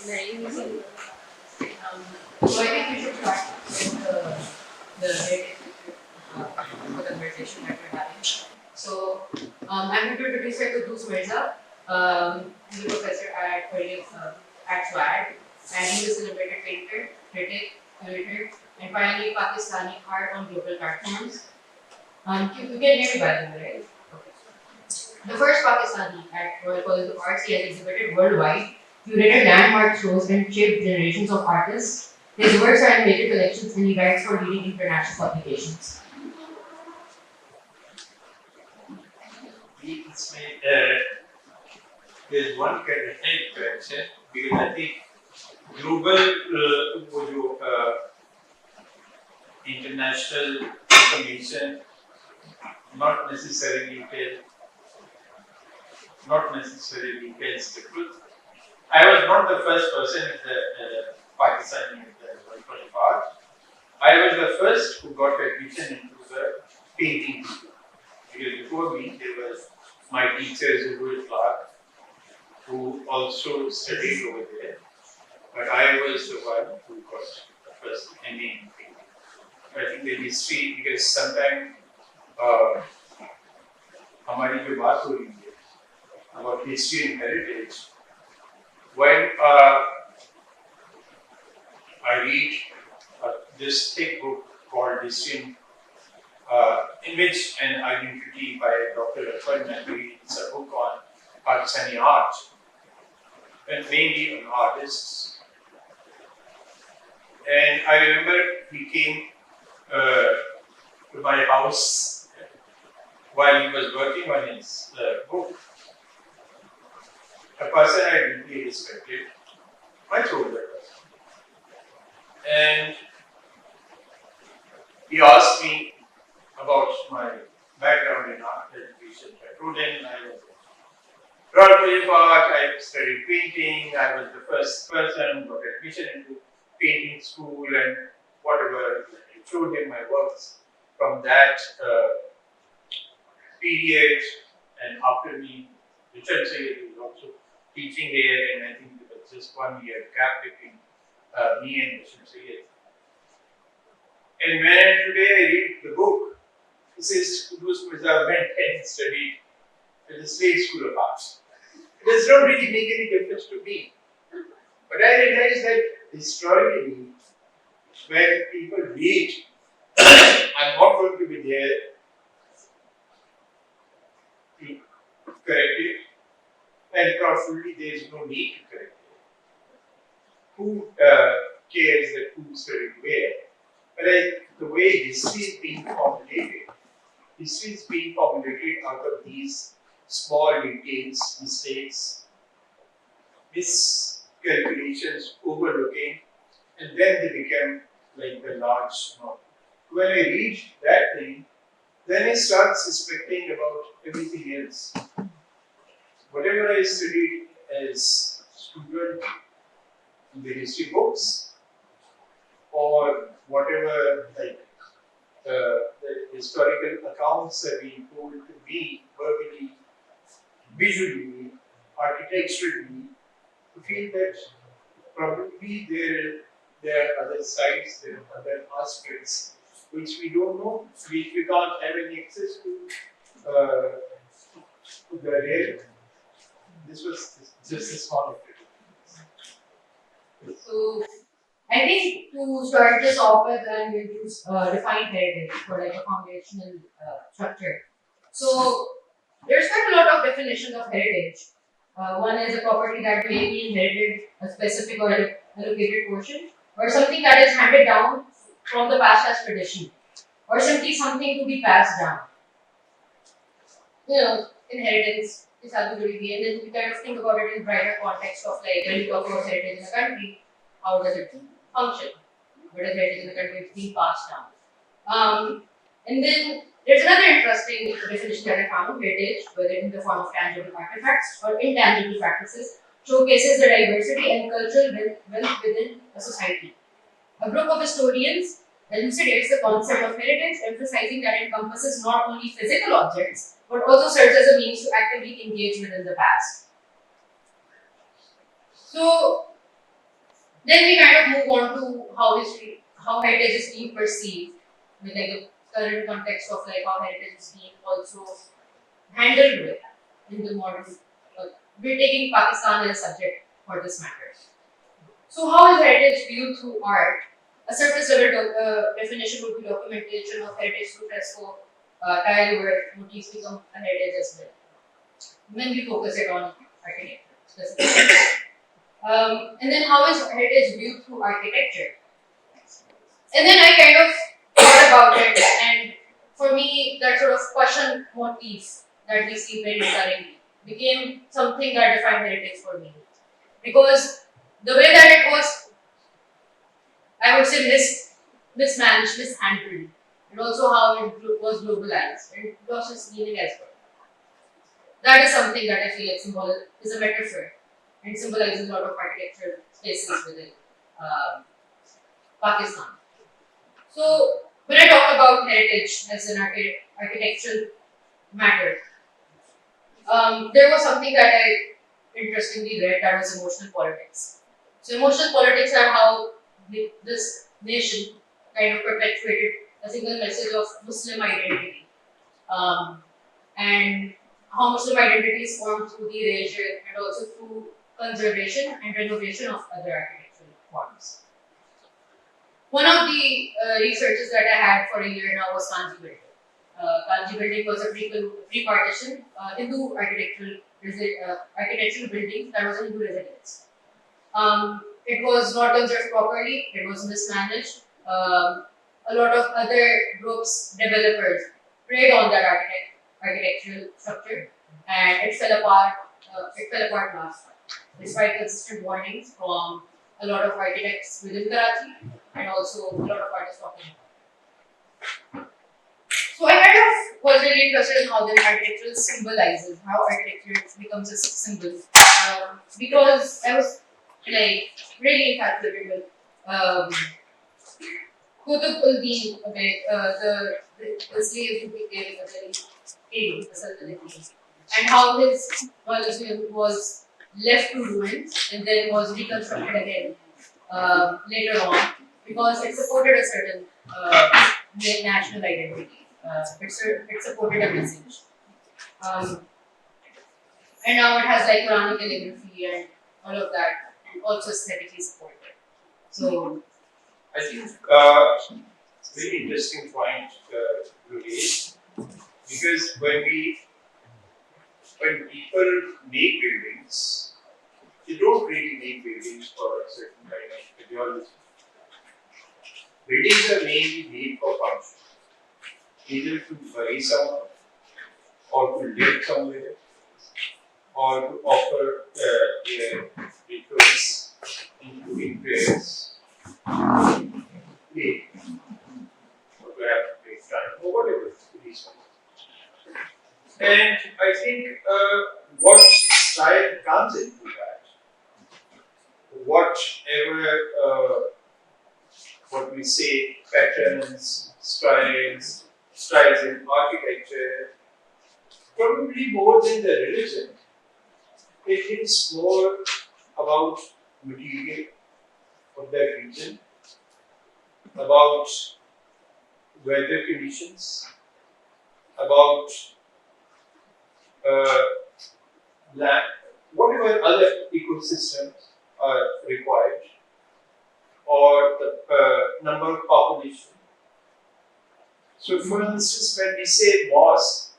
very easy. So I think we should start with the heritage conversation that we're having. So I'm going to introduce you to Quddus Mirza. He's a professor at SWAD, and he's a celebrated painter, critic, curator, and pioneer Pakistani art on global platforms. You can hear me by the way, right? Okay. The first Pakistani at Royal College of Arts, he has exhibited worldwide, curated landmark shows, and shaped generations of artists. His works are in major collections, and he writes for leading international publications. There's one kind of correction because I think global international information not necessarily tells the truth. I was not the first person in the Pakistani World College of Art. I was the first who got admission into the painting school. Because before me, there was my teacher Zubul Clark, who also studied over there. But I was the one who got the first MA in painting. I think the history, because sometimes हमारी जो बात हो रही है about history and heritage, when I read this thick book called History in which an identity by Dr. Akbar Naqvi, it's a book on Pakistani art, and mainly on artists. And I remember he came to my house while he was working on his book. A person I deeply respected, much older person. And he asked me about my background in art education. I told him I was a Royal College of Art, I studied painting, I was the first person who got admission into painting school and whatever. I showed him my works from that period, and after me, Richard Sayed was also teaching there, and I think there was just 1 year gap between me and Richard Sayed. And when today I read the book, it says Quddus Mirza went and studied at the State School of Arts. It does not really make any difference to me. But I realize that historically, when people read, I'm not going to be there to correct it, and probably there is no need to correct it. Who cares that who studied where? But the way history is being formulated out of these small details, mistakes, miscalculations, overlooking, and then they become like the large novel. When I read that thing, then I start suspecting about everything else. Whatever I studied as student in the history books, or whatever the historical accounts are being told to me verbally, visually, architecturally, to feel that probably there are other sides, there are other aspects which we don't know, which we can't have any access to the real. This was just a small bit. So I think to start this off with, I'm going to define heritage for like a foundational structure. So there's quite a lot of definitions of heritage. One is a property that may be inherited, a specific or allocated portion, or something that is handed down from the past as tradition, or simply something to be passed down. Inheritance is absolutely, and then we kind of think about it in brighter context of like when you talk about heritage in a country, how does it function? What is heritage in the country? It's being passed down. And then there's another interesting definition that I found: heritage, whether in the form of tangible artifacts or intangible practices, showcases the diversity and cultural wealth within a society. A group of historians elucidates the concept of heritage, emphasizing that it encompasses not only physical objects, but also serves as a means to actively engage within the past. So, Then we kind of move on to how heritage is being perceived, with like the current context of like how heritage is being also handled with in the modern. We're taking Pakistan as a subject for this matter. So, how is heritage viewed through art? A surface level definition would be documentation of heritage through fresco, tile work, motifs become a heritage as well. When we focus it on architecture specifically. And then how is heritage viewed through architecture? And then I kind of thought about it, and for me, that sort of question motif that we see very currently became something that defined heritage for me. Because the way that it was, I would say, mismanaged, mishandled, and also how it was globalized, and it lost its meaning as well. That is something that I feel like is a metaphor and symbolizes a lot of architectural spaces within Pakistan. So, when I talk about heritage as an architectural matter, there was something that I interestingly read that was emotional politics. So, emotional politics are how this nation kind of perpetuated a single message of Muslim identity. Um, and how Muslim identity is formed through the erasure and also through conservation and renovation of other architectural forms. One of the researches that I had for a year now was Kanji building. Kanji building was a pre-partition Hindu architectural building that was a Hindu residence. It was not conserved properly, it was mismanaged. A lot of other groups, developers, preyed on that architectural structure, and it fell apart. It fell apart last time, despite consistent warnings from a lot of architects within Karachi and also a lot of artists talking about it. So I kind of was really interested in how the architecture symbolizes, how architecture becomes a symbol, because I was like really infatuated with Qutb ul-Din, okay, the slave who became a very king, the Sultanate king, and how his mausoleum was left to ruins and then was reconstructed again later on because it supported a certain national identity. It supported a message. Um, and now it has like Quranic calligraphy and all of that, and also aesthetically supported. So, I think very interesting point you raised, because when people make buildings, they don't really make buildings for a certain kind of ideology. Buildings are mainly made for function, either to bury someone, or to live somewhere, or to offer their rituals, including prayers, play, or to have time, or whatever it is. And I think what style comes into that, whatever what we say patterns, styles in architecture, probably more than the religion, it is more about material of that region, about weather conditions, about land, whatever other ecosystems are required, or the number of population. So, for instance, when we say mosque,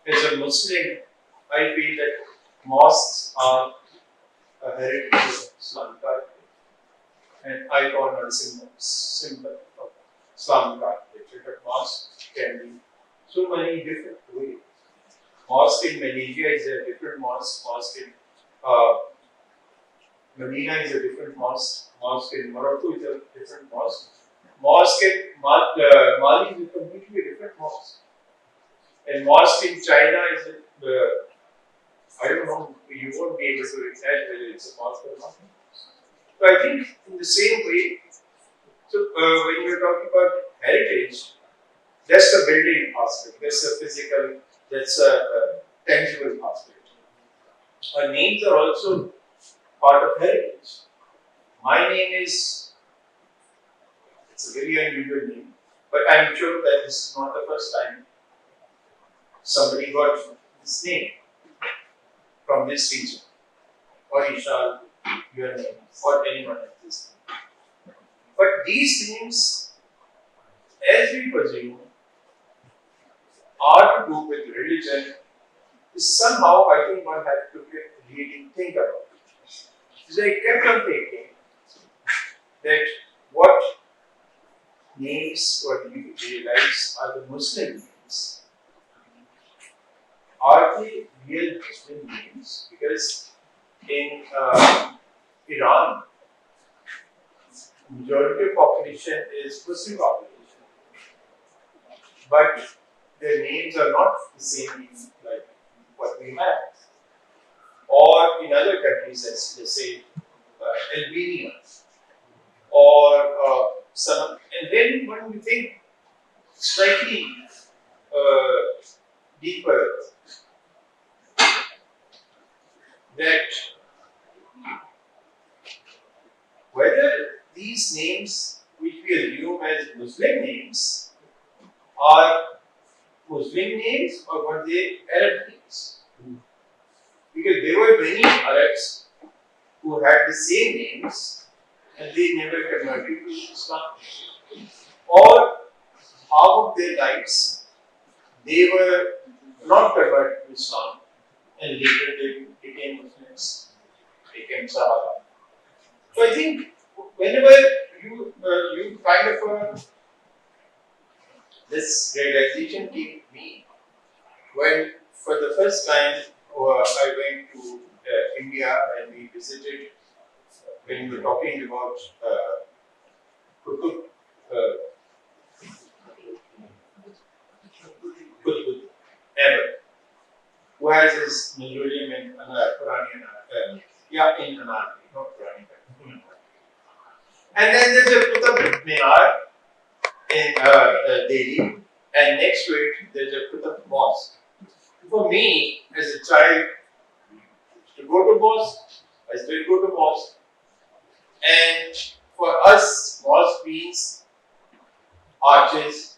as a Muslim, I feel that mosques are a heritage of Islamic architecture, an icon or symbol of Islamic architecture. But mosque can be so many different ways. Mosque in Malaysia is a different mosque. Mosque in Medina is a different mosque. Mosque in Morocco is a different mosque. Mosque in Mali is a completely different mosque. And mosque in China is I don't know, you won't be able to decide whether it's a mosque or not. So I think in the same way, so when you're talking about heritage, that's the building aspect, that's the physical, that's a tangible aspect. Our names are also part of heritage. My name is, it's a very unusual name, but I'm sure that this is not the first time somebody got this name from this region, or Eshal, your name, or anyone else this name. But these names, as we presume, are to do with religion, is somehow I think one has to really think about it. So I kept on thinking that what names, what we realize are the Muslim names, are they real Muslim names? Because in Iran, majority of population is Muslim population, but their names are not the same like what we have. Or in other countries, as let's say Albania, or some, and then when we think slightly deeper, that whether these names, which we assume as Muslim names, are Muslim names or were they Arab names? Because there were many Arabs who had the same names and they never converted to Islam. Or half of their lives they were not converted to Islam and later they became Muslims, became Sahaba. So I think whenever you kind of this realization came to me when for the first time I went to India and we visited when we were talking about Qutb Ever, who has his mausoleum in Qurani in Anarkali, not Qurani. And then there's a Qutb Minar in Delhi, and next to it there's a Qutb Mosque. For me, as a child, to go to mosque, I still go to mosque. And for us, mosque means arches,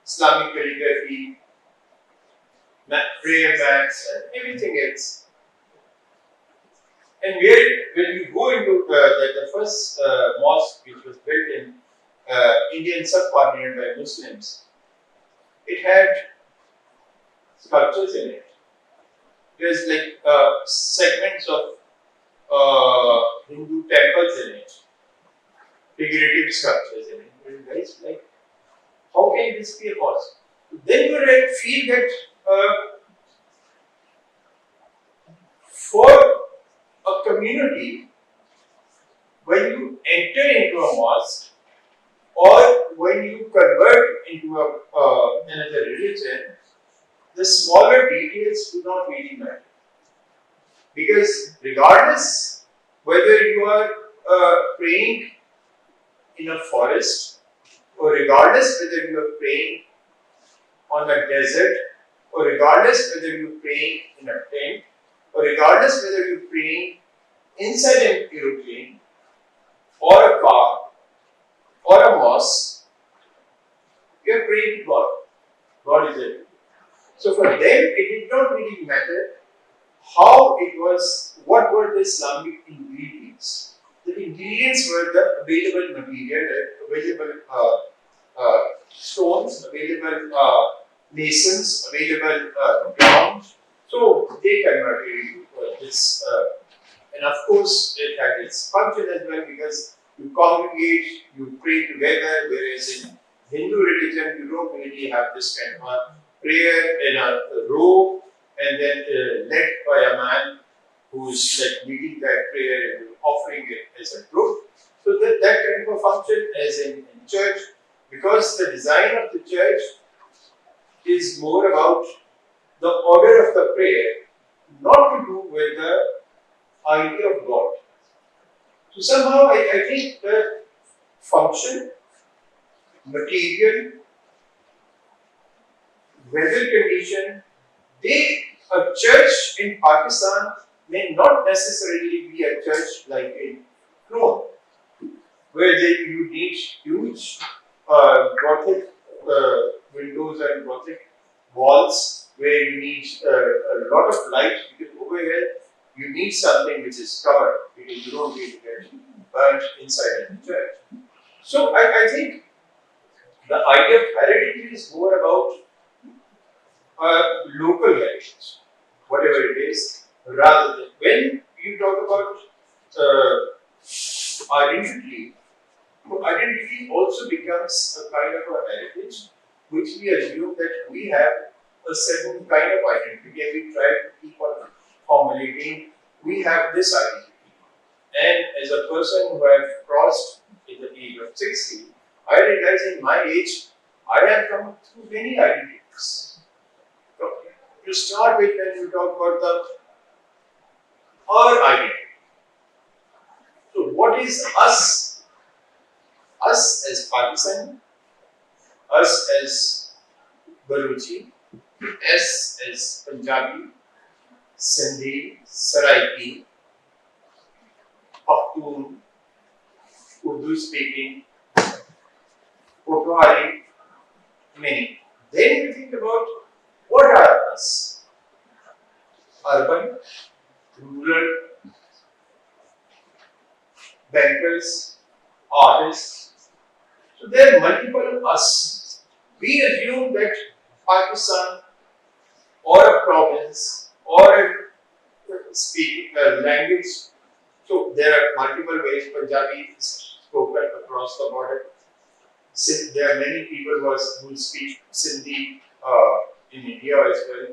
Islamic calligraphy, prayer mats, and everything else. And when you go into the first mosque which was built in Indian subcontinent by Muslims, it had sculptures in it. There's like segments of Hindu temples in it, figurative sculptures in it. And guys, like, how can this be a mosque? Then you feel that for a community, when you enter into a mosque or when you convert into another religion, the smaller details do not really matter. Because regardless whether you are praying in a forest, or regardless whether you are praying on a desert, or regardless whether you are praying in a tent, or regardless whether you are praying inside an aeroplane, or a car, or a mosque, you are praying to God. God is it. So for them, it did not really matter how it was, what were the Islamic ingredients. The ingredients were the available material, available stones, available masons, available ground. So they converted into this. And of course, it had its function as well because you congregate, you pray together, whereas in Hindu religion, you don't really have this kind of a prayer in a row and then led by a man who's like leading that prayer and offering it as a group. So that kind of a function as in church, because the design of the church is more about the order of the prayer, not to do with the idea of God. So somehow I think the function, material, weather condition, a church in Pakistan may not necessarily be a church like in No, where you need huge Gothic windows and Gothic walls, where you need a lot of light, because over here you need something which is covered, because you don't need to get burnt inside the church. So I think the idea of heritage is more about local heritage, whatever it is, rather than when you talk about identity. So identity also becomes a kind of a heritage, which we assume that we have a certain kind of identity, and we try to keep on formulating. We have this identity, and as a person who have crossed in the age of 60, I realize in my age, I have come through many identities. So, to start with, when you talk about the our identity. So, what is us? Us as Pakistan, us as Baluchi, us as Punjabi, Sindhi, Saraiki, Pakhtun, Urdu speaking, Potwari, many. Then you think about what are us? Urban, rural, bankers, artists. So there are multiple us. We assume that Pakistan or a province or a speak language. So there are multiple ways Punjabi is spoken across the border. There are many people who speak Sindhi in India as well.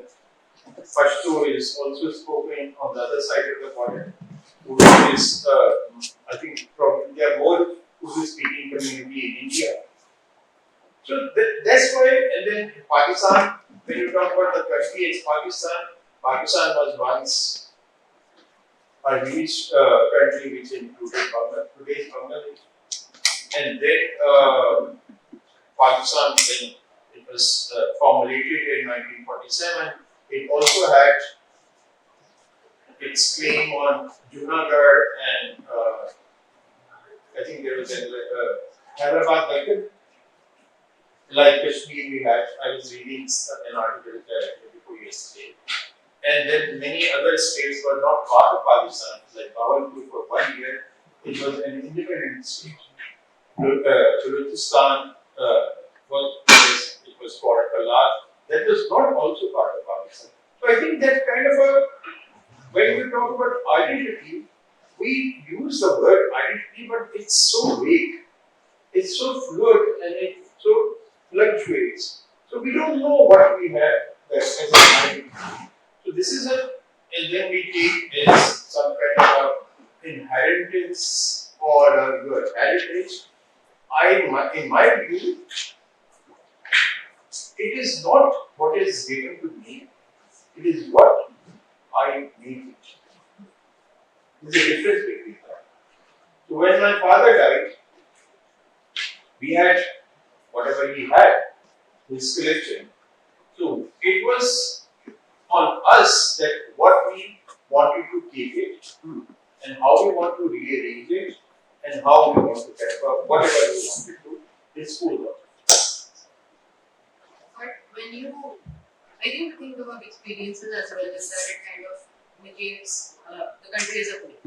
Pashto is also spoken on the other side of the border. Urdu is, I think, probably there are more Urdu speaking community in India. So that's why, and then Pakistan, when you talk about the country as Pakistan, Pakistan was once a huge country which included today's Bangladesh. And then Pakistan, when it was formulated in 1947, it also had its claim on Junagadh and I think there was a Hyderabad Deccan. Like Kashmir, we had. I was reading an article before yesterday, and then many other states were not part of Pakistan. Like Bahawalpur for 1 year, it was an independent state. Balochistan it was called Kalar. That was not also part of Pakistan. So I think that kind of a when we talk about identity, we use the word identity, but it's so vague, it's so fluid, and it so fluctuates. So we don't know what we have as an identity. So this is and then we take as some kind of inheritance or your heritage. In my view, it is not what is given to me, it is what I make it. There's a difference between that. So when my father died, we had whatever he had, his collection. So it was on us that what we wanted to keep it and how we want to rearrange it and how we want to get whatever we wanted to dispose of. But when you, I think about experiences as well, is that it kind of negates the country as a whole.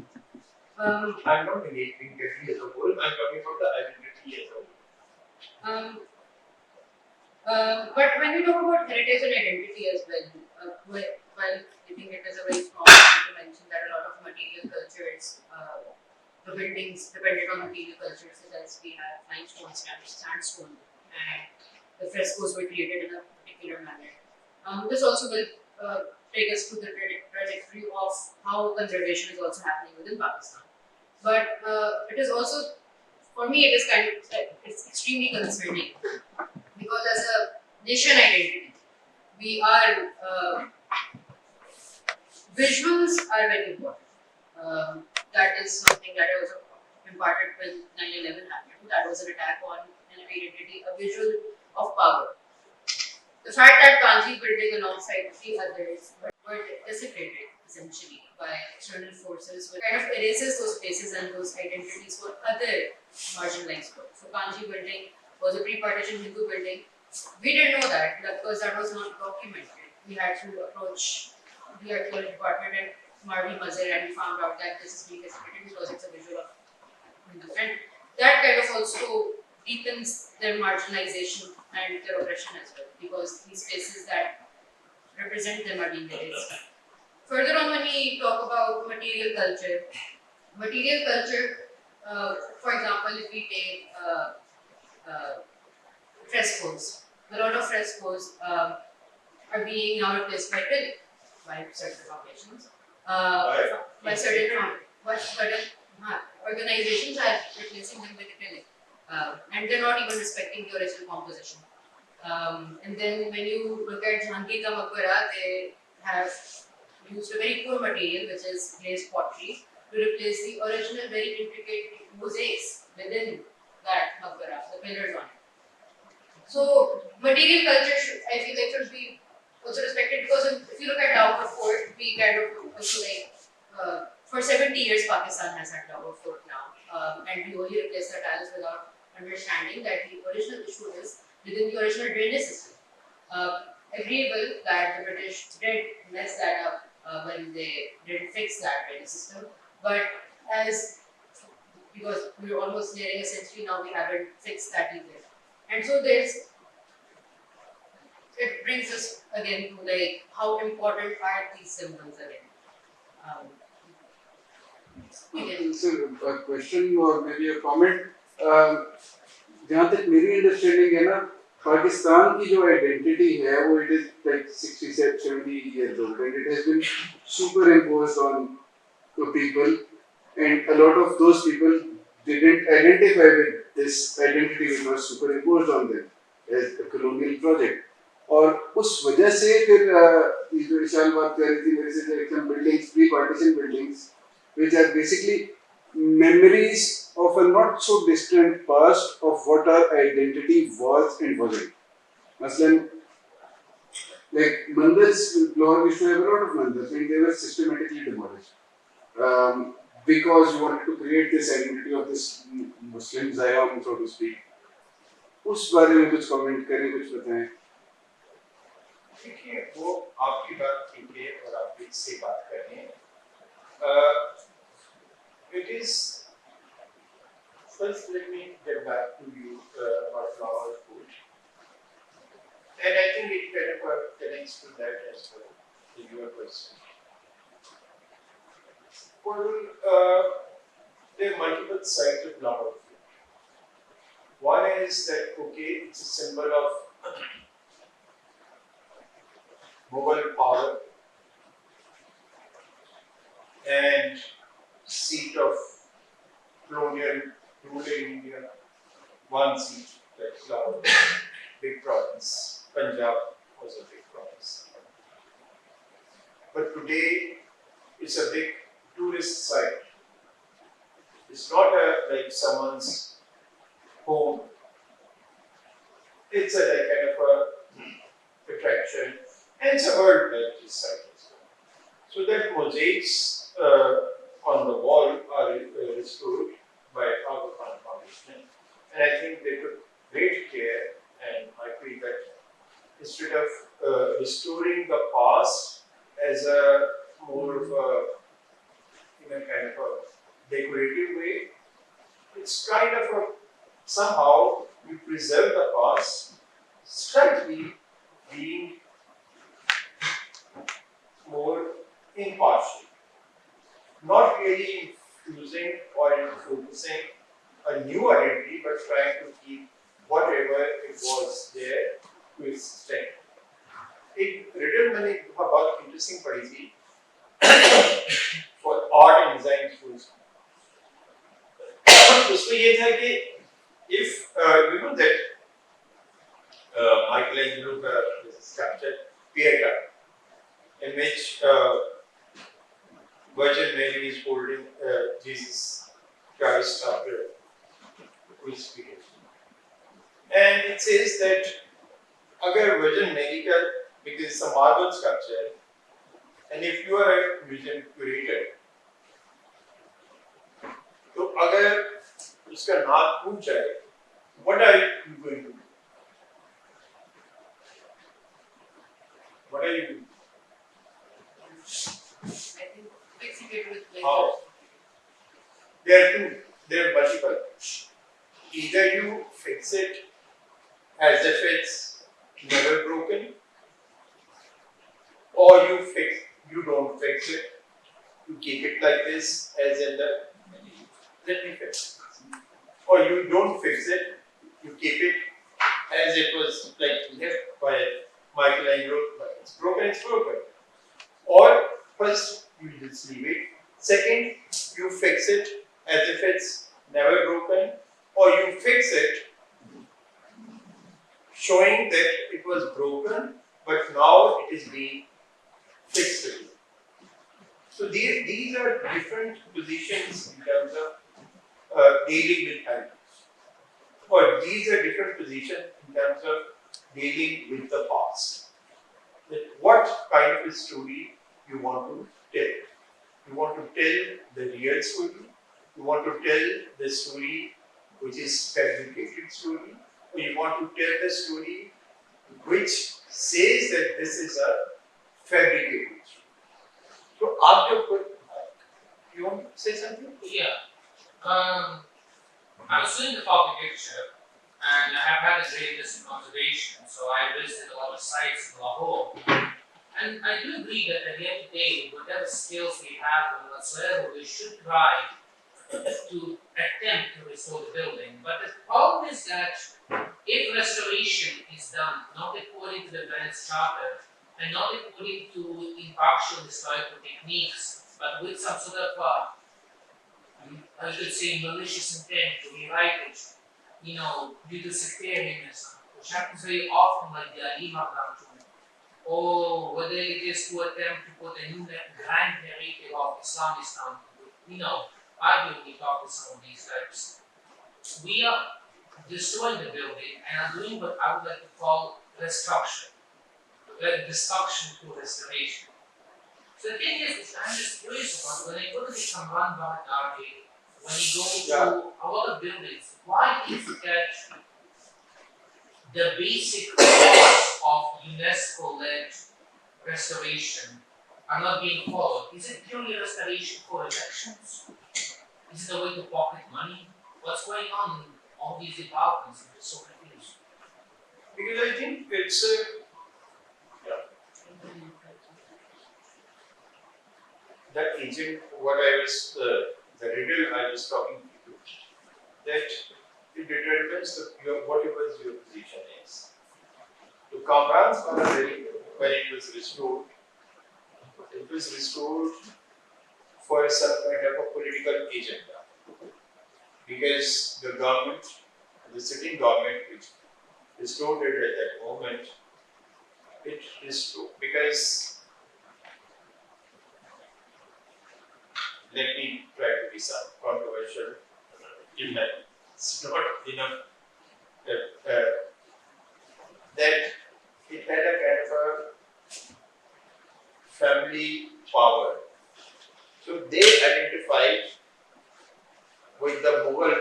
I'm not negating country as a whole, I'm talking about the identity as a whole. But when we talk about heritage and identity as well, while I think it is a very strong point to mention that a lot of material cultures, the buildings depended on material cultures, such as we have limestone, sandstone, and the frescoes were created in a particular manner. This also will take us to the trajectory of how conservation is also happening within Pakistan. But it is also, for me, it is kind of it's extremely concerning because as a nation identity, we are visuals are very important. That is something that I was imparted when 9/11 happened. That was an attack on an identity, a visual of power. The fact that Kanji building alongside three others were desecrated essentially by external forces, which kind of erases those spaces and those identities for other marginalized groups. So Kanji building was a pre-partition Hindu building. We didn't know that because that was not documented. We had to approach the archaeology department and Marvi Mazir, and we found out that this is being excavated because it's a visual of Hindu. And that kind of also deepens their marginalization and their oppression as well, because these spaces that represent them are being erased. Further on, when we talk about material culture, for example, if we take frescoes, a lot of frescoes are being now replaced by acrylic by certain foundations. By certain organizations are replacing them with acrylic, and they're not even respecting the original composition. And then when you look at Jhangi Ka Maqbara, they have used a very poor material, which is glazed pottery, to replace the original very intricate mosaics within that Maqbara, the pillars on it. So material culture I feel like should be also respected, because if you look at Lahore Fort, we kind of also like for 70 years Pakistan has had Lahore Fort now, and we only replace the tiles without understanding that the original issue is within the original drainage system. Agreeable that the British did mess that up when they didn't fix that drainage system, but because we're almost nearing a century now, we haven't fixed that either. And so it brings us again to like how important are these symbols again. So a question or maybe a comment. जहाँ तक मेरी understanding है ना, पाकिस्तान की जो identity है वो it is like 60-70 years old, and it has been superimposed on people, and a lot of those people didn't identify with this identity which was superimposed on them as a colonial project. और उस वजह से फिर ये जो इशाल बात कर रही थी मेरे से, जो buildings, pre-partition buildings, which are basically memories of a not so distant past of what our identity was and wasn't. Maslan, like mandirs, Lahore used to have a lot of mandirs, and they were systematically demolished because you wanted to create this identity of this Muslim Zion, so to speak. उस बारे में कुछ comment करें, कुछ बताएं. देखिए, वो आपकी बात ठीक है और आप बीच से बात कर रहे हैं. It is, first let me get back to you about Lahore Fort, and I think it kind of connects to that as well, to your question. Well, there are multiple sides of Lahore Fort. One is that, okay, it's a symbol of Mughal power and seat of colonial rule in India. One seat, that's Lahore, big province. Punjab was a big province. But today, it's a big tourist site. It's not like someone's home. It's a like kind of a attraction, and it's a world heritage site as well. So that mosaics on the wall are restored by Aga Khan Foundation, and I think they took great care. And I feel that instead of restoring the past as a more of a kind of a decorative way, it's kind of a somehow we preserve the past, slightly being more impartial, not really infusing or focusing a new identity, but trying to keep whatever it was there to its extent. एक riddle मैंने बहुत interesting पढ़ी थी for art and design schools. उसमें ये था कि if you know that Michelangelo sculpture Pieta, in which Virgin Mary is holding Jesus Christ after crucifixion, and it says that अगर Virgin Mary का, because it's a marble sculpture, And if you are a museum curator, तो अगर उसका नाक टूट जाए, what are you going to do? What are you doing? I think fixing it with like How? There are two. There are multiple. Either you fix it as if it's never broken, or you don't fix it. You keep it like this, as in the. Let me fix. Or you don't fix it. You keep it as it was like left by Michelangelo. It's broken. It's broken. Or first you just leave it. Second, you fix it as if it's never broken, or you fix it showing that it was broken, but now it is being fixed again. So these are different positions in terms of dealing with time. Or these are different positions in terms of dealing with the past. That what kind of a story you want to tell. You want to tell the real story, you want to tell the story which is fabricated story, or you want to tell the story which says that this is a fabricated story. So after you want to say something? Yeah. I was doing the copy picture and I have had a great list of conservation, so I visited a lot of sites in Lahore. And I do agree that at the end of the day, whatever skills we have and whatsoever, we should try to attempt to restore the building. But the problem is that if restoration is done not according to the Venice Charter and not according to impartial historical techniques, but with some sort of I should say malicious intent to rewrite it, due to sectarianism, which happens very often, like the Ali Maghdam, or whether it is to attempt to put a new grand narrative of Islamistan, arguably talk with some of these types. We are destroying the building and are doing what I would like to call destruction through restoration. So the thing is, I'm just curious about when I go to the Kamran Baghdadi, when you go to a lot of buildings, why is it that the basic laws of UNESCO-led restoration are not being followed? Is it purely restoration for elections? Is it a way to pocket money? What's going on in all these departments? I'm just so confused. Because I think it's that agent, what I was, the riddle I was talking to you, that it determines whatever your position is. To Kamran's Baghdadi, when it was restored for some kind of a political agenda. Because the government, the sitting government, which restored it at that moment, it restored because. Let me try to be some controversial. It's not enough that it had a kind of a family power. So they identified with the Mughal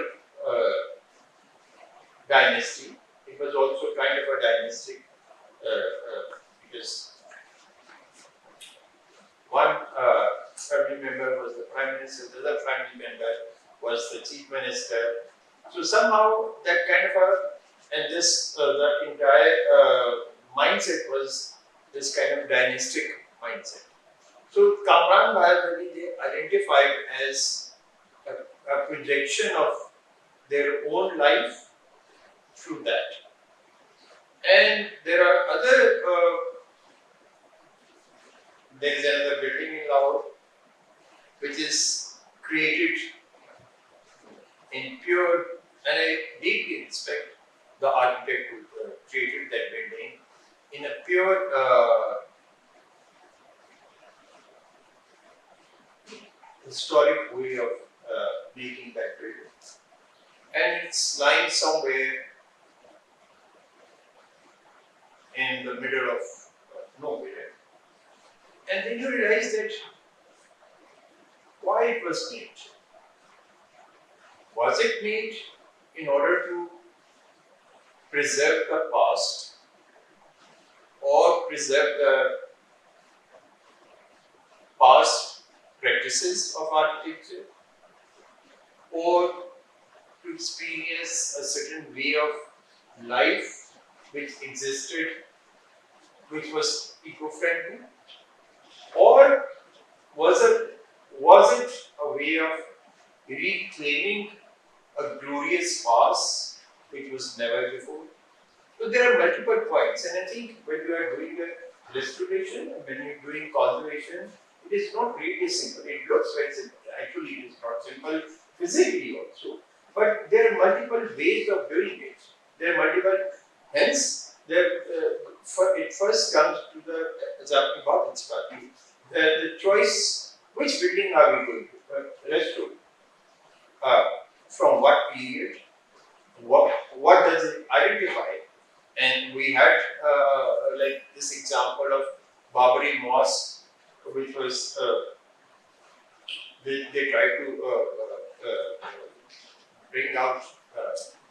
dynasty. It was also kind of a dynastic because one family member was the prime minister, the other family member was the chief minister. So somehow that kind of and this the entire mindset was this kind of dynastic mindset. So Kamran Bhayadali, they identified as a projection of their own life through that. And there are other there is another building in Lahore which is created in pure, and I deeply respect the architect who created that building in a pure historic way of making that building. And it's lying somewhere in the middle of nowhere. And then you realize that why it was made. Was it made in order to preserve the past or preserve the past practices of architecture or to experience a certain way of life which existed, which was eco-friendly? Or was it a way of reclaiming a glorious past which was never before? So there are multiple points, and I think when you are doing a restoration and when you're doing conservation, it is not really simple. It looks very simple. Actually, it is not simple physically also. But there are multiple ways of doing it. There are multiple. Hence, it first comes to the importance part. The choice: which building are we going to restore? From what period? What does it identify? And we had like this example of Babri Mosque, which was they tried to bring out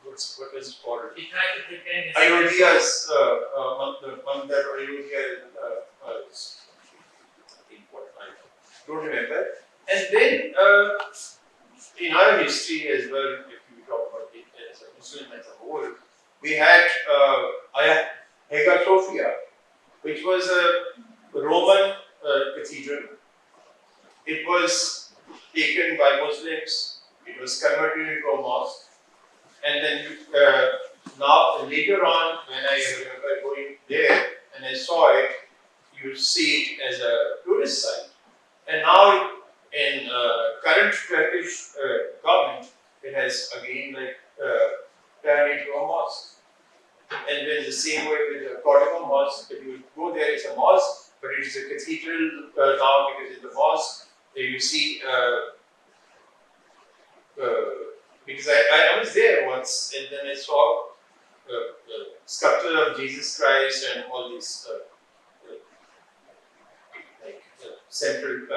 what is it called? He tried to pretend it's Ayodhya's Mandar Ayodhya. I don't remember. And then in our history as well, if you talk about it as a Muslim as a whole, we had Hagia Sophia, which was a Roman cathedral. It was taken by Muslims. It was converted into a mosque. And then now later on, when I remember going there and I saw it, you see it as a tourist site. And now in current Turkish government, it has again turned into a mosque. And then the same way with the Quddus Mosque, if you go there, it's a mosque, but it is a cathedral now because it's a mosque. You see, because I was there once, and then I saw sculpture of Jesus Christ and all these central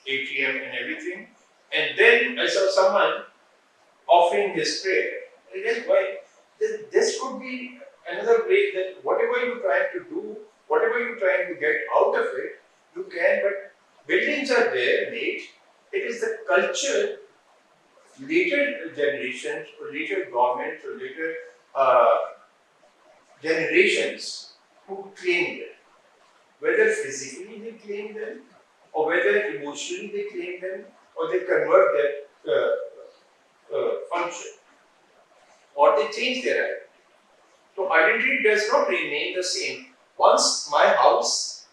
atrium and everything. And then I saw someone offering his prayer. And I guess why? This could be another way that whatever you're trying to do, whatever you're trying to get out of it, you can, but buildings are there, made. It is the culture, later generations, or later governments, or later generations who claim them. Whether physically they claim them, or whether emotionally they claim them, or they convert their function, or they change their identity. So identity does not remain the same. Once my house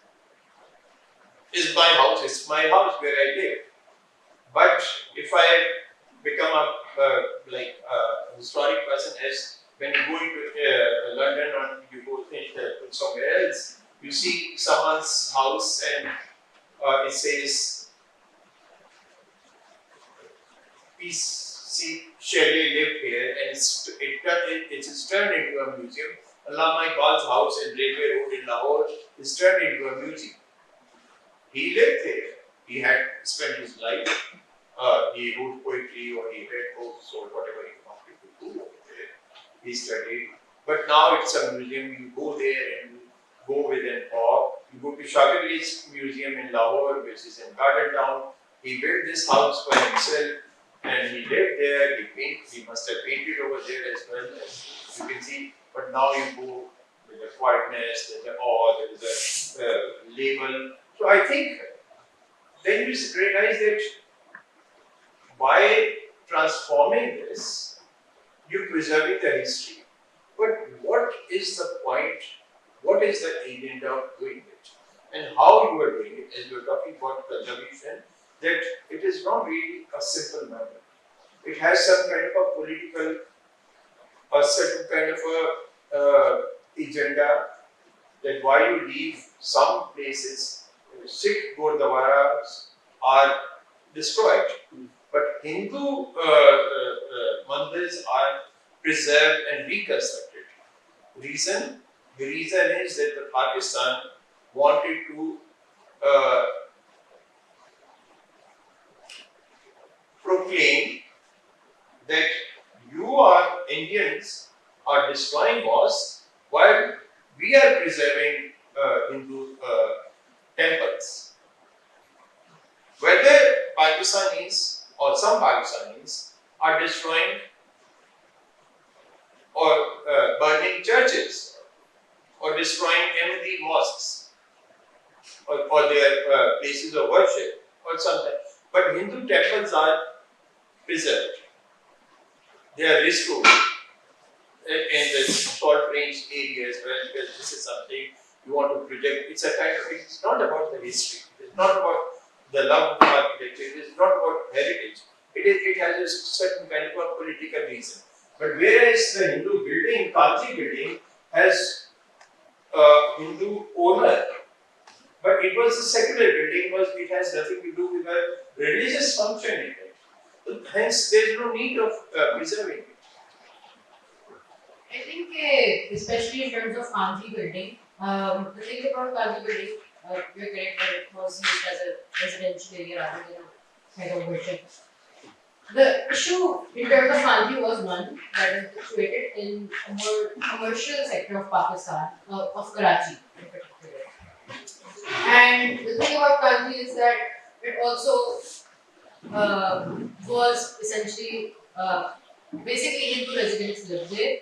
is my house, it's my house where I live. But if I become a historic person, as when you go into London or you go somewhere else, you see someone's house and it says, P.C. Shelley lived here, and it's turned into a museum. Allama Iqbal's house in Railway Road in Lahore is turned into a museum. He lived there. He had spent his life. He wrote poetry or he read books or whatever he wanted to do over there. He studied. But now it's a museum. You go there and you go with an awe. You go to Shakir's museum in Lahore, which is in Garden Town. He built this house by himself and he lived there. He must have painted over there as well, as you can see. But now you go with the quietness, there's the awe, there's a label. So I think then you realize that by transforming this, you're preserving the history. But what is the point? What is the agenda of doing it? And how you are doing it, as we are talking about conservation, that it is not really a simple matter. It has some kind of a political, a certain kind of a agenda, that why you leave some places, Sikh Gurdwaras are destroyed, but Hindu mandirs are preserved and reconstructed. The reason is that the Pakistan wanted to uh, proclaim that you are Indians are destroying mosques while we are preserving Hindu temples. Whether Pakistanis or some Pakistanis are destroying or burning churches or destroying empty mosques or their places of worship or something. But Hindu temples are preserved. They are restored in the short range areas where because this is something you want to project. It's a kind of, it's not about the history. It's not about the love of architecture. It is not about heritage. It has a certain kind of a political reason. But whereas the Hindu building, Kanchi building, has a Hindu owner, but it was a secular building, it has nothing to do with a religious function in it. So hence, there is no need of preserving it. I think, especially in terms of Kanji building, the thing about Kanji building, you're correct that it was used as a residential area rather than a kind of worship. The issue in terms of Kanji was one that is situated in a more commercial sector of Pakistan, of Karachi in particular. And the thing about Kanji is that it also was essentially basically Hindu residents lived there.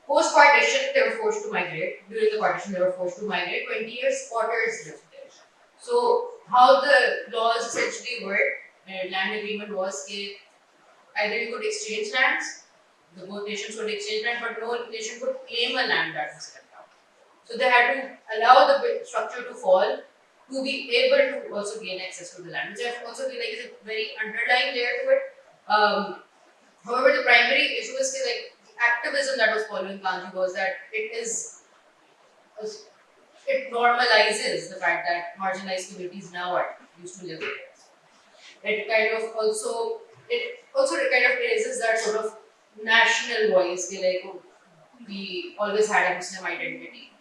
Post partition, they were forced to migrate. During the partition, they were forced to migrate. 20 years, squatters lived there. So, how the laws essentially worked, land agreement was either you could exchange lands, the both nations would exchange land, but no nation could claim a land that was left out. So, they had to allow the structure to fall to be able to also gain access to the land, which I also feel like is a very underlying layer to it. However, the primary issue is like the activism that was following Kanji was that it normalizes the fact that marginalized communities now are used to live there. It also kind of raises that sort of national voice, like we always had a Muslim identity,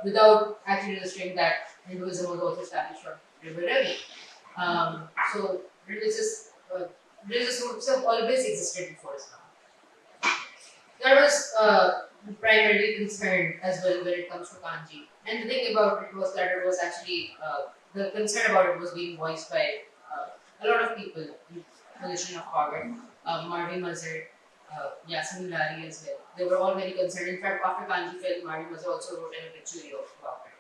without actually illustrating that Hinduism was also established from River Ravi. So religious groups have always existed before Islam. That was primarily concerned as well when it comes to Kanji. And the thing about it was that it was actually, the concern about it was being voiced by a lot of people in position of power. Marvi Mazhar, Yasin Lari as well. They were all very concerned. In fact, after Kanji fell, Marvi Mazhar also wrote an obituary about it.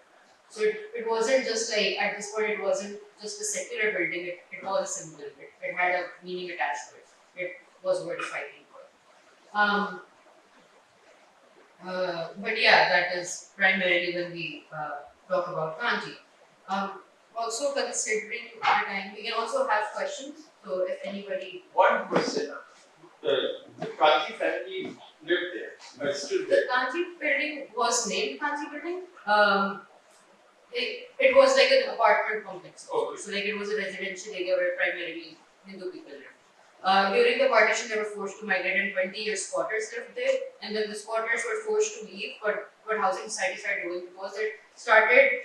So it wasn't just like, at this point, it wasn't just a secular building, it was a symbol. It had a meaning attached to it. It was worth fighting for. But yeah, that is primarily when we talk about Kanji. Also considering the time, we can also have questions. So if anybody... One question, the Kanji family lived there, still The there. Kanji building was named Kanji building. It was like an apartment complex. Okay. So like it was a residential area where primarily Hindu people lived. During the partition, they were forced to migrate, and 20 years squatters lived there. And then the squatters were forced to leave. But what housing society started doing was it started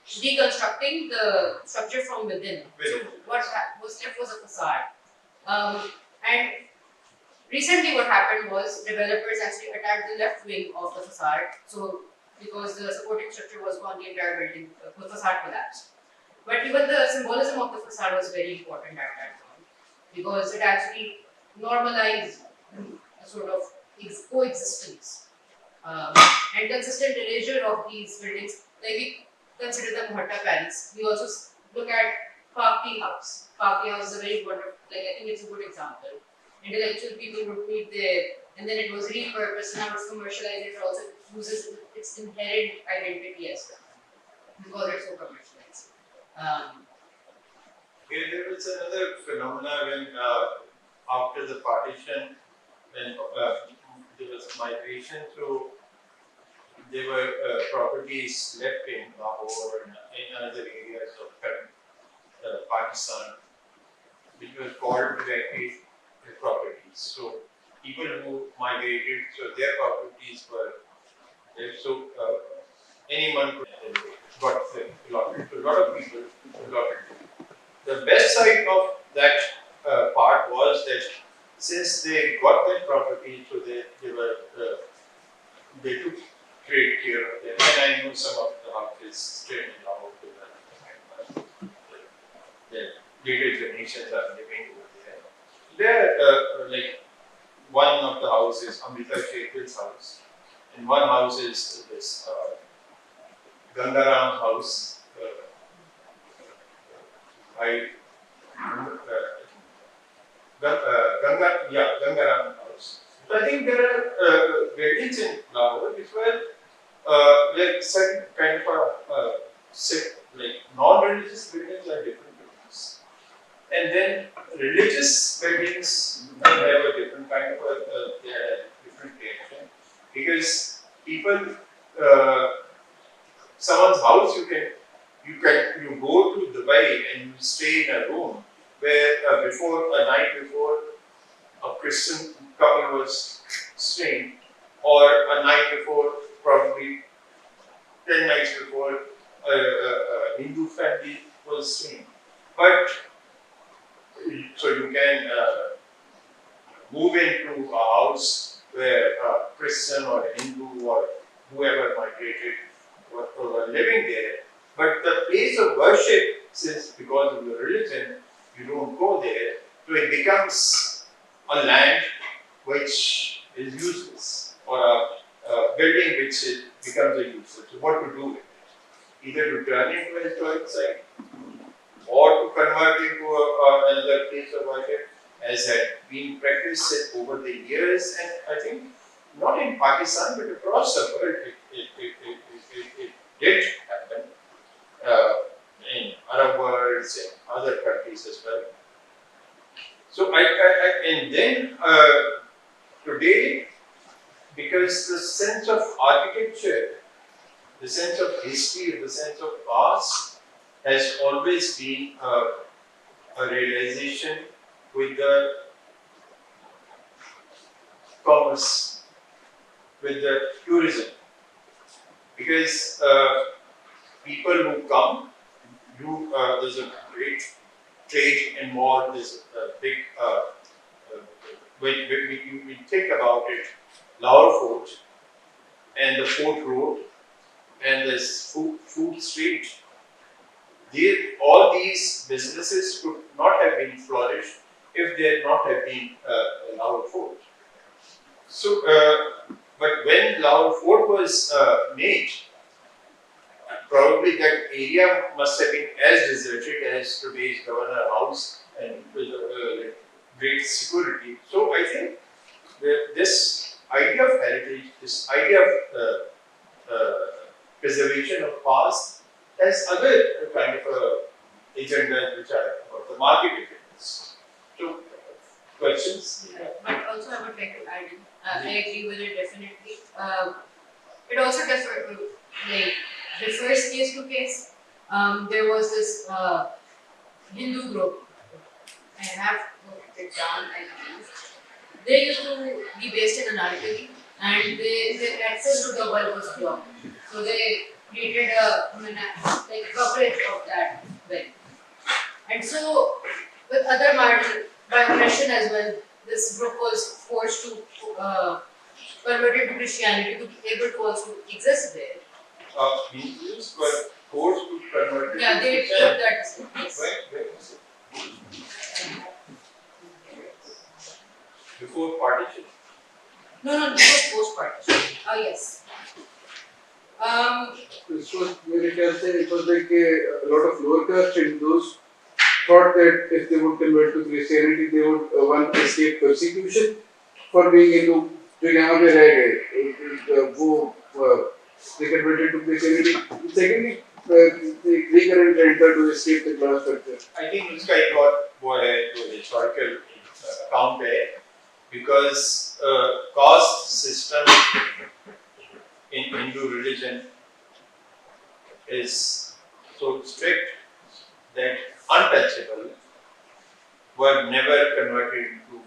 deconstructing the structure from within. So what was left was a facade. And recently, what happened was developers actually attacked the left wing of the facade. So because the supporting structure was gone, the entire building, the facade collapsed. But even the symbolism of the facade was very important at that time because it actually normalized a sort of coexistence and consistent erasure of these buildings. Like we consider them Bhatta Palace. We also look at Papti House. Papti House is a very important, I think it's a good example. Intellectual people would meet there, and then it was repurposed, now it's commercialized, it also loses its inherent identity as well, because it's so commercialized. There was another phenomena when after the partition, when there was migration, so there were properties left in Lahore and in other areas of Pakistan, which was called evacuation properties. So people who migrated, so their properties were there. So anyone could got allotted to a lot of people. Allotted. The best side of that part was that since they got that property, so they took great care of them. And I know some of the houses still in Lahore to the later generations are living over there. There, like one of the houses, Amrita Shekh's house, and one house is this Gangaram house. I Gangaram house. So I think there are buildings in Lahore which were like certain kind of like non-religious buildings are different buildings, and then religious buildings have a different kind of they had a different reaction because people someone's house you go to Dubai and you stay in a room where a night before a Christian couple was staying, or a night before, probably 10 nights before, a Hindu family was staying. But so you can move into a house where a Christian or a Hindu or whoever migrated were living there. But the place of worship, since because of your religion, you don't go there, so it becomes a land which is useless, or a building which becomes a useless. So what to do with it? Either to turn it into a historic site, or to convert it into another place of worship, as had been practiced over the years, and I think not in Pakistan but across the world it did happen in Arab worlds and other countries as well. So and then today, because the sense of architecture, the sense of history, the sense of past has always been a realization with the commerce, with the tourism. Because people who come, there's a great trade involved, there's a big, when we think about it, Lahore Fort and the Fort Road and this food street, all these businesses could not have been flourished if they had not have been Lahore Fort. So, but when Lahore Fort was made, probably that area must have been as deserted as today's Governor House and with great security. So I think this idea of heritage, this idea of preservation of past, has other kind of agendas which are about the market effects. So, questions? Yeah. But also I would like to add in, I agree with it definitely. It also differs case to case. There was this Hindu group, I have to it down, I believe. They used to be based in Anarkali, and their access to the world was blocked. So they created coverage of that way. And so, with other by oppression as well, this group was forced to convert it to Christianity to be able to also exist there. Hindus were forced to convert it Yeah, to they Christianity. that. Yes. Where was it? Before partition? No, this was post-partition. Oh, yes. This was very interesting. It was like a lot of lower caste Hindus thought that if they would convert to Christianity, they would one escape persecution for being Hindu. जो यहाँ पे रह गए वो they converted to Christianity. Secondly, they couldn't enter to escape the class structure. I think उसका एक और वो है जो historical account है, because caste system in Hindu religion is so strict that untouchable were never converted into,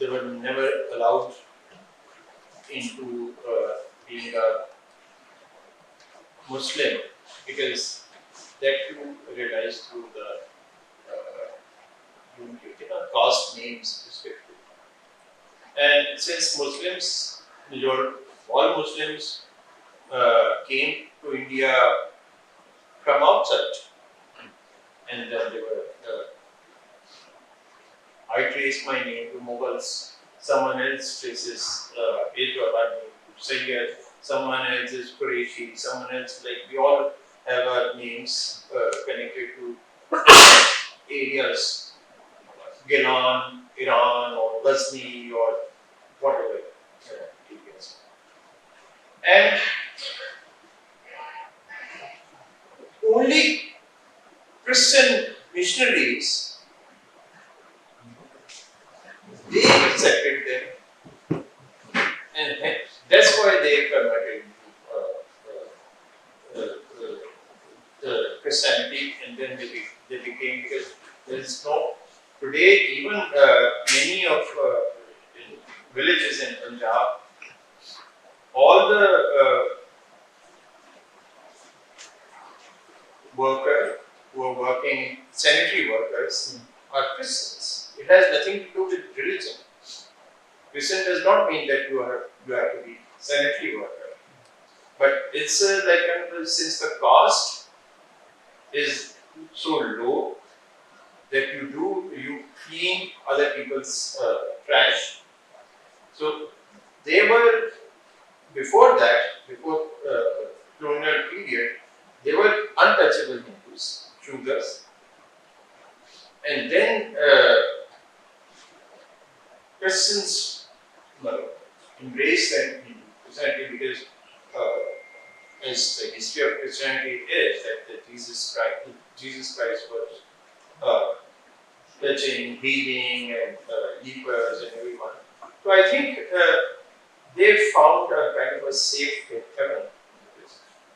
they were never allowed into being a Muslim, because that you realize through the caste names perspective. And since Muslims, all Muslims came to India from outside, and then they were. I trace my name to Mughals. Someone else traces it or her name to Sayyid. Someone else is Quraishi. Someone else, like we all have our names connected to areas, Gilan, Iran, or Ghazni, or whatever areas. And only Christian missionaries, they accepted them, and that's why they converted Christianity, and then they became, because there is no, today even many of villages in Punjab, all the workers who are working, sanitary workers, are Christians. It has nothing to do with religion. Christian does not mean that you have to be sanitary worker, but it's since the cost is so low that you clean other people's trash. So they were before colonial period, they were untouchable Hindus, Shudras, and then Christians embraced them in Christianity, because as the history of Christianity is that Jesus Christ was touching, healing, and lepers and everyone. So I think they found a kind of a safe heaven.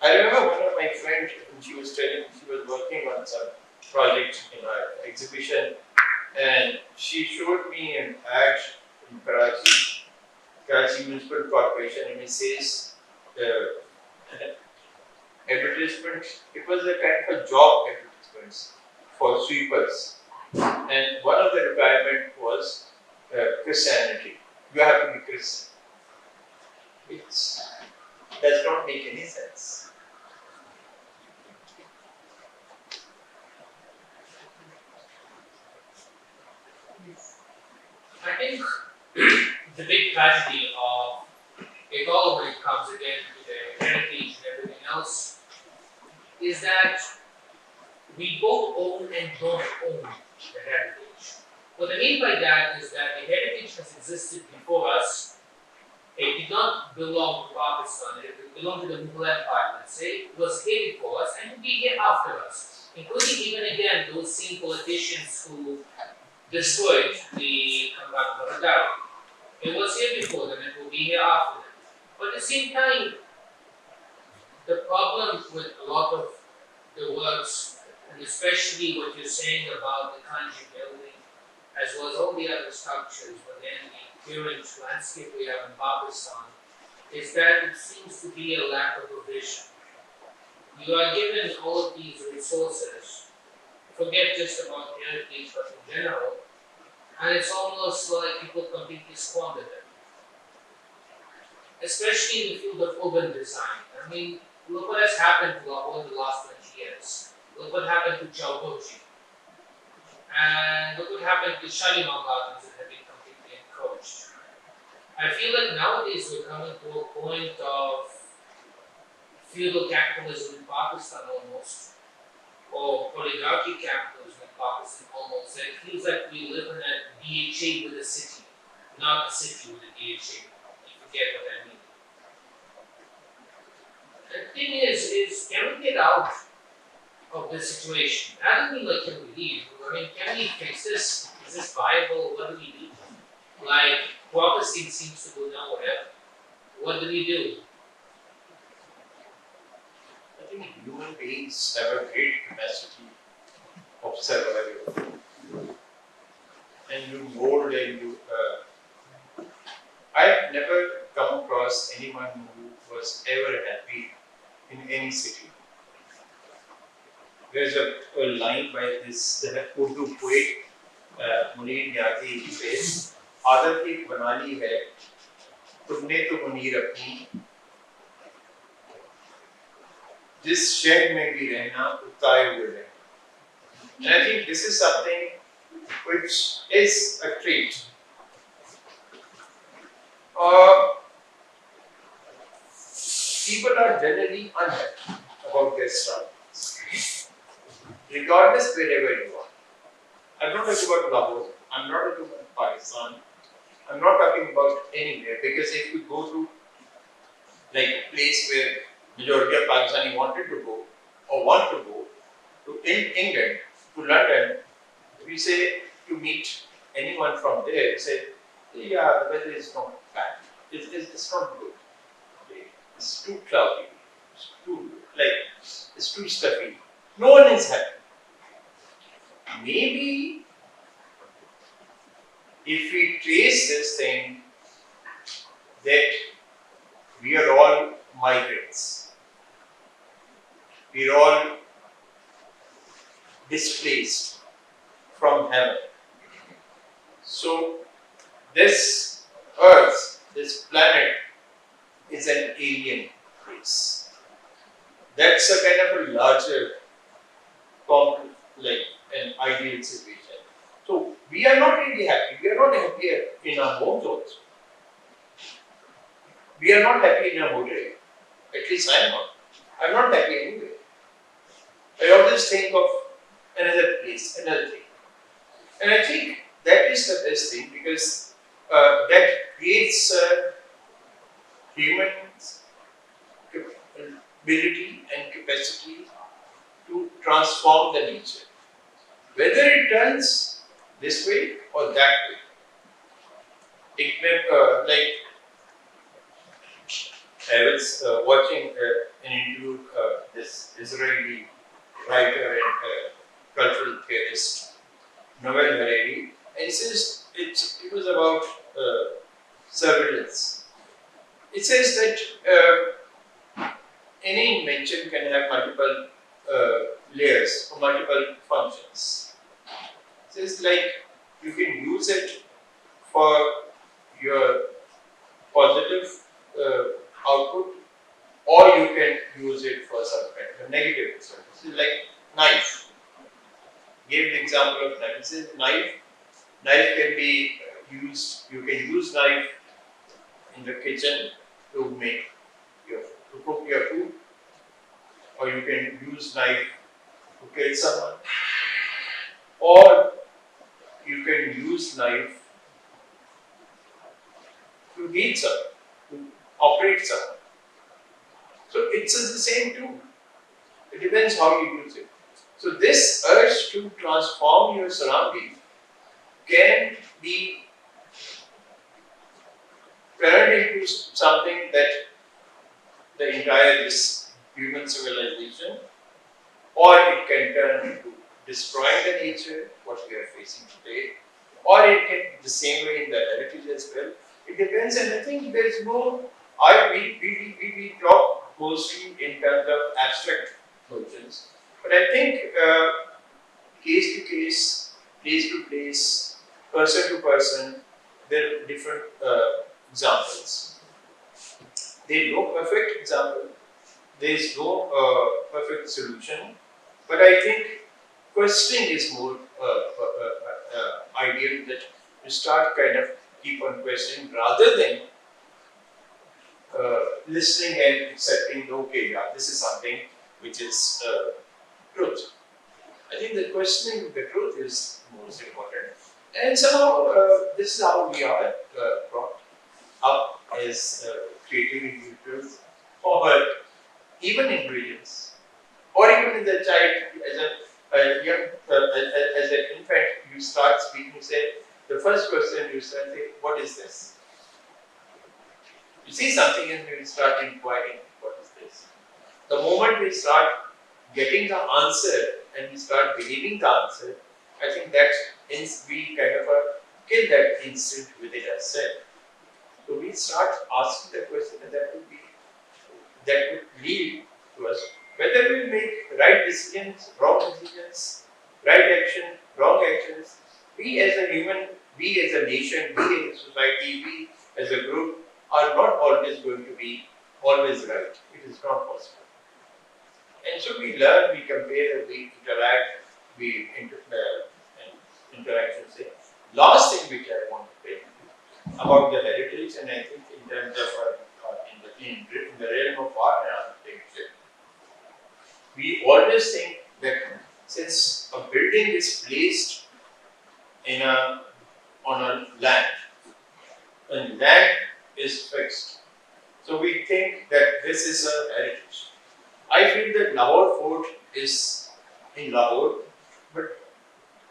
I remember one of my friends, she was telling, she was working on some project in our exhibition, and she showed me an ad in Karachi Municipal Corporation, and it says advertisement. It was a kind of a job advertisement for sweepers, and one of the requirement was Christianity. You have to be Christian. It does not make any sense. I think the big tragedy of it all, when it comes again to the heritage and everything else, is that we both own and don't own the heritage. What I mean by that is that the heritage has existed before us. It did not belong to Pakistan, it belonged to the Mughal Empire, let's say. It was here before us and will be here after us. Including even again those same politicians who destroyed the Kangam. It was here before them, it will be here after them. But at the same time, the problem with a lot of the works, and especially what you're saying about the Kanji building, as well as all the other structures within the current landscape we have in Pakistan, is that it seems to be a lack of provision. You are given all of these resources, forget just about heritage, but in general, and it's almost like people completely squander them. Especially in the field of urban design. I mean, look what has happened to Lahore in the last 20 years. Look what happened to Chowdhury. And look what happened to Shalimar Gardens that have been completely encroached. I feel like nowadays we're coming to a point of feudal capitalism in Pakistan almost, or oligarchy capitalism in Pakistan almost. And it feels like we live in a DHA with a city, not a city with a DHA. You get what I mean. The thing is can we get out of this situation? I don't mean like can we leave. I mean, can we fix this? Is this viable? What do we do? Like, prophecy seems to go nowhere. What do we do? I think human beings have a great capacity of survival. And you mold and you. I've never come across anyone who was ever happy in any city. There's a line by this Urdu poet Munir Niazi says, आदत एक बना ली है, तुमने तो मुनीर अपनी, जिस शहर में भी रहना उताए हुए रहना. And I think this is something which is a trait. People are generally unhappy about their surroundings, regardless wherever you are. I'm not talking about Lahore, I'm not talking about Pakistan, I'm not talking about anywhere, because if you go to like a place where majority of Pakistani wanted to go or want to go to England, to London, if you say to meet anyone from there, you say, yeah, the weather is not bad, it's not good. It's too cloudy, it's too stuffy. No one is happy. Maybe if we trace this thing that we are all migrants, we are all displaced from heaven. So this earth, this planet is an alien race. That's a kind of a larger, like an ideal situation. So we are not really happy. We are not happy in our homes also. We are not happy in our hotel. At least I am not. I am not happy anywhere. I always think of another place, another thing. And I think that is the best thing, because that creates humans' ability and capacity to transform the nature. Whether it turns this way or that way. It may, like, I was watching an interview this Israeli writer and cultural theorist, Noel Harari, and he says it was about surveillance. It says that any invention can have multiple layers or multiple functions. It says like you can use it for your positive output, or you can use it for some kind of negative result. This is like knife. Gave the example of knife. This is knife. Knife can be used. You can use knife in the kitchen to cook your food, or you can use knife to kill someone, or you can use knife to heat someone, to operate someone. So it's the same too. It depends how you use it. So this urge to transform your surrounding can be turned into something that the entire this human civilization, or it can turn into destroying the nature, what we are facing today, or it can be the same way in the heritage as well. It depends, and I think there is no. We talk mostly in terms of abstract notions, but I think case to case, place to place, person to person, there are different examples. There is no perfect example. There is no perfect solution, but I think questioning is more ideal, that you start kind of keep on questioning rather than listening and accepting, okay, yeah, this is something which is truth. I think the questioning the truth is most important. And somehow this is how we are brought up as creative individuals, or even individuals, or even in the child, as a young, as an infant, you start speaking, you say, the first question you start saying, what is this? You see something and you start inquiring, what is this? The moment we start getting the answer and we start believing the answer, I think that we kind of kill that instinct within ourselves. So we start asking the question, and that would lead to to us. Whether we make right decisions, wrong decisions, right action, wrong actions, we as a human, we as a nation, we as a society, we as a group are not always going to be always right. It is not possible. And so we learn, we compare, we interact, interaction. Say, last thing which I want to say about the heritage, and I think in terms of in the realm of art and architecture, we always think that since a building is placed in a on a land, and land is fixed, so we think that this is a heritage. I feel that Lahore Fort is in Lahore, but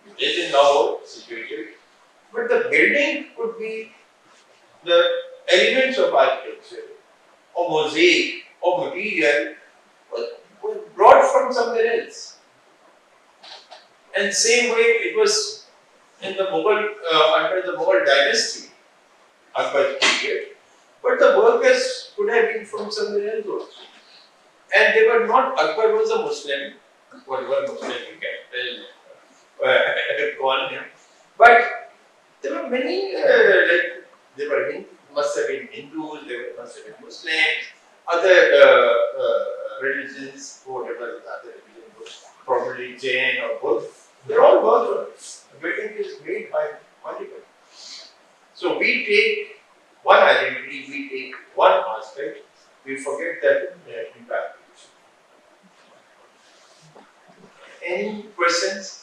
it is in Lahore situated, but the building could be the elements of architecture or mosaic or material was brought from somewhere else. And same way it was in the Mughal under the Mughal dynasty, Akbar's period, but the workers could have been from somewhere else also. And they were not, Akbar was a Muslim, whatever Muslim you can call him, but there were many, there were must have been Hindus, there must have been Muslims, other religions, whatever the other religion was, probably Jain or Buddha, they're all workers. The building is made by multiple. So we take one identity, we take one aspect, we forget that impact. Any questions?